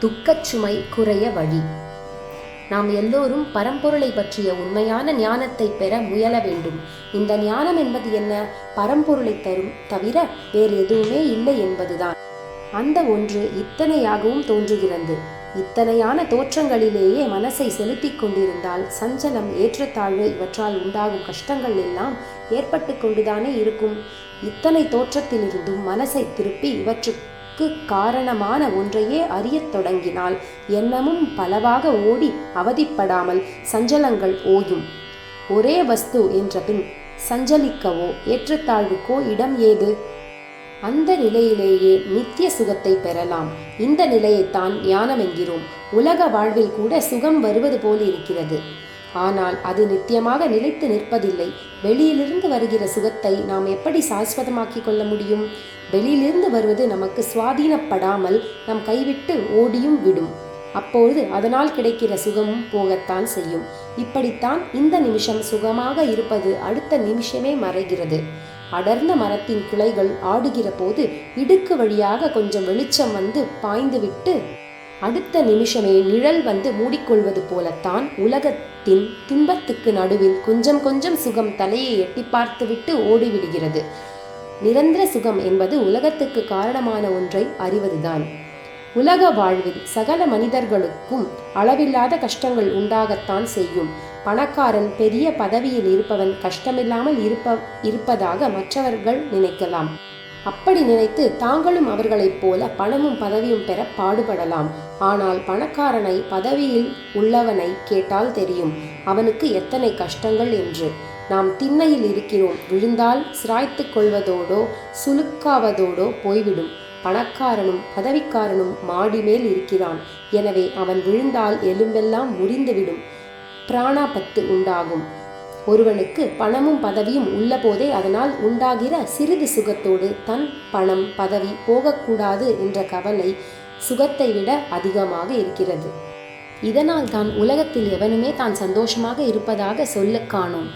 துக்கச்சுமை குறைய வழி. நாம் எல்லோரும் பரம்பொருளை பற்றிய உண்மையான ஞானத்தை பெற முயல வேண்டும். இந்த ஞானம் என்பது என்ன? பரம்பொருளை தரும் தவிர வேறு எதுவுமே இல்லை என்பதுதான். அந்த ஒன்று இத்தனையாகவும் தோன்றுகிறது. இத்தனையான தோற்றங்களிலேயே மனசை செலுத்தி கொண்டிருந்தால் சஞ்சலம், ஏற்றத்தாழ்வு இவற்றால் உண்டாகும் கஷ்டங்கள் எல்லாம் ஏற்பட்டு கொண்டுதானே இருக்கும். இத்தனை தோற்றத்திலிருந்தும் மனசை திருப்பி இவற்றுக்கு காரணமான ஒன்றையே அறியத் தொடங்கினால் எண்ணமும் பலவாக ஓடி அவதிப்படாமல் சஞ்சலங்கள் ஓயும். ஒரே வஸ்து என்ற பின் சஞ்சலிக்கவோ ஏற்றத்தாழ்வுக்கோ இடம் ஏது? அந்த நிலையிலேயே நித்திய சுகத்தை பெறலாம். இந்த நிலையைத்தான் ஞானம் என்கிறோம். உலக வாழ்வில் கூட சுகம் வருவது போல் இருக்கிறது. ஆனால் அது நித்தியமாக நிலைத்து நிற்பதில்லை. வெளியிலிருந்து வருகிற சுகத்தை நாம் எப்படி சாஸ்வதமாக்கி கொள்ள முடியும்? வெளியிலிருந்து வருவது நமக்கு சுவாதீனப்படாமல் நம் கைவிட்டு ஓடியும் விடும். அப்பொழுது அதனால் கிடைக்கிற சுகமும் போகத்தான் செய்யும். இப்படித்தான் இந்த நிமிஷம் சுகமாக இருப்பது அடுத்த நிமிஷமே மறைகிறது. அடர்ந்த மரத்தின் கிளைகள் ஆடுகிற போது இடுக்கு வழியாக கொஞ்சம் வெளிச்சம் வந்து பாய்ந்துவிட்டு அடுத்த நிமிஷமே நிழல் வந்து மூடிக்கொள்வது போலத்தான் உலகத்தின் துன்பத்துக்கு நடுவில் கொஞ்சம் கொஞ்சம் சுகம் தலையை எட்டி பார்த்துவிட்டு ஓடிவிடுகிறது. நிரந்தர சுகம் என்பது உலகத்துக்கு காரணமான ஒன்றை அறிவதுதான். உலக வாழ்வில் சகல மனிதர்களுக்கும் அளவில்லாத கஷ்டங்கள் உண்டாகத்தான் செய்யும். பணக்காரன், பெரிய பதவியில் இருப்பவன் கஷ்டமில்லாமல் இருப்பதாக மற்றவர்கள் நினைக்கலாம். அப்படி நினைத்து தாங்களும் அவர்களைப் போல பணமும் பதவியும் பெற பாடுபடலாம். ஆனால் பணக்காரனை, பதவியில் உள்ளவனை கேட்டால் தெரியும் அவனுக்கு எத்தனை கஷ்டங்கள் என்று. நாம் திண்ணையில் இருக்கிறோம், விழுந்தால் சிராய்த்து கொள்வதோடோ சுலுக்காவதோடோ போய்விடும். பணக்காரனும் பதவிக்காரனும் மாடி மேல் இருக்கிறான். எனவே அவன் விழுந்தால் எலும்பெல்லாம் முறிந்துவிடும், பிராணாபத்து உண்டாகும். ஒருவனுக்கு பணமும் பதவியும் உள்ள போதே அதனால் உண்டாகிற சிறிது சுகத்தோடு தன் பணம் பதவி போகக்கூடாது என்ற கவலை சுகத்தை விட அதிகமாக இருக்கிறது. இதனால் தான் உலகத்தில் எவனுமே தான் சந்தோஷமாக இருப்பதாக சொல்ல காணோம்.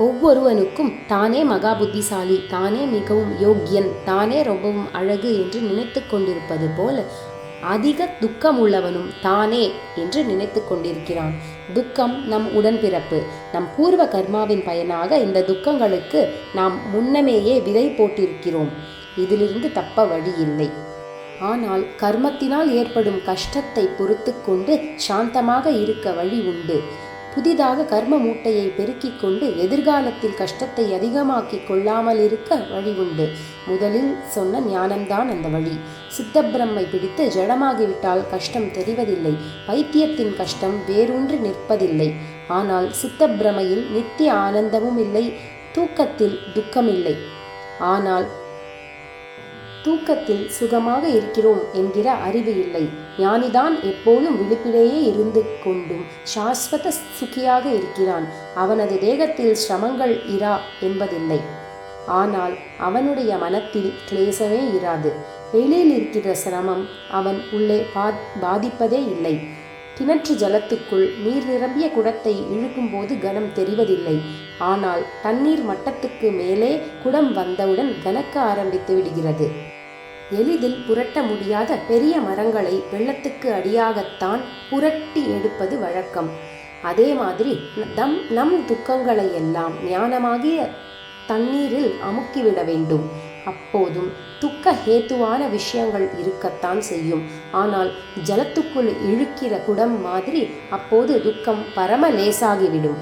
ஒவ்வொருவனுக்கும் தானே மகா புத்திசாலி, தானே மிகவும் யோக்கியன், தானே ரொம்பவும் அழகு என்று நினைத்து கொண்டிருப்பது போல அதிக துக்கம் உள்ளவனும் தானே என்று நினைத்து கொண்டிருக்கிறான். துக்கம் நம் உடன்பிறப்பு. நம் பூர்வ கர்மாவின் பயனாக இந்த துக்கங்களுக்கு நாம் முன்னமேயே விதை போட்டிருக்கிறோம். இதிலிருந்து தப்ப வழி இல்லை. ஆனால் கர்மத்தினால் ஏற்படும் கஷ்டத்தை பொறுத்து கொண்டு சாந்தமாக இருக்க வழி உண்டு. புதிதாக கர்ம மூட்டையை பெருக்கிக் கொண்டு எதிர்காலத்தில் கஷ்டத்தை அதிகமாக்கி கொள்ளாமல் இருக்க வழி உண்டு. முதலில் சொன்ன ஞானம்தான் அந்த வழி. சித்தப்பிரமை பிடித்து ஜடமாகிவிட்டால் கஷ்டம் தெரிவதில்லை. பைத்தியத்தின் கஷ்டம் வேரூன்றி நிற்பதில்லை. ஆனால் சித்தப்பிரமையில் நித்திய ஆனந்தமும் இல்லை, தூக்கத்தில் துக்கமில்லை. ஆனால் தூக்கத்தில் சுகமாக இருக்கிறோம் என்கிற அறிவு இல்லை. ஞானிதான் எப்போதும் விழிப்பிலேயே இருந்து கொண்டும் சாஸ்வத சுகியாக இருக்கிறான். அவனது தேகத்தில் சிரமங்கள் இரா என்பதில்லை. ஆனால் அவனுடைய மனத்தில் கிளேசமே இராது. வெளியில் இருக்கிற சிரமம் அவன் உள்ளே பாதிப்பதே இல்லை. கிணற்று ஜலத்துக்குள் நீர் நிரம்பிய குடத்தை இழுக்கும் போது கனம் தெரிவதில்லை. ஆனால் தண்ணீர் மட்டத்துக்கு மேலே குடம் வந்தவுடன் கனக்க ஆரம்பித்து விடுகிறது. எளிதில் புரட்ட முடியாத பெரிய மரங்களை வெள்ளத்துக்கு அடியாகத்தான் புரட்டி எடுப்பது வழக்கம். அதே மாதிரி நம் துக்கங்களை எல்லாம் ஞானமாகிய தண்ணீரில் அமுக்கிவிட வேண்டும். அப்போதும் துக்க ஹேத்துவான விஷயங்கள் இருக்கத்தான் செய்யும். ஆனால் ஜலத்துக்குள் இழுக்கிற குடம் மாதிரி அப்போது துக்கம் பரம லேசாகிவிடும்.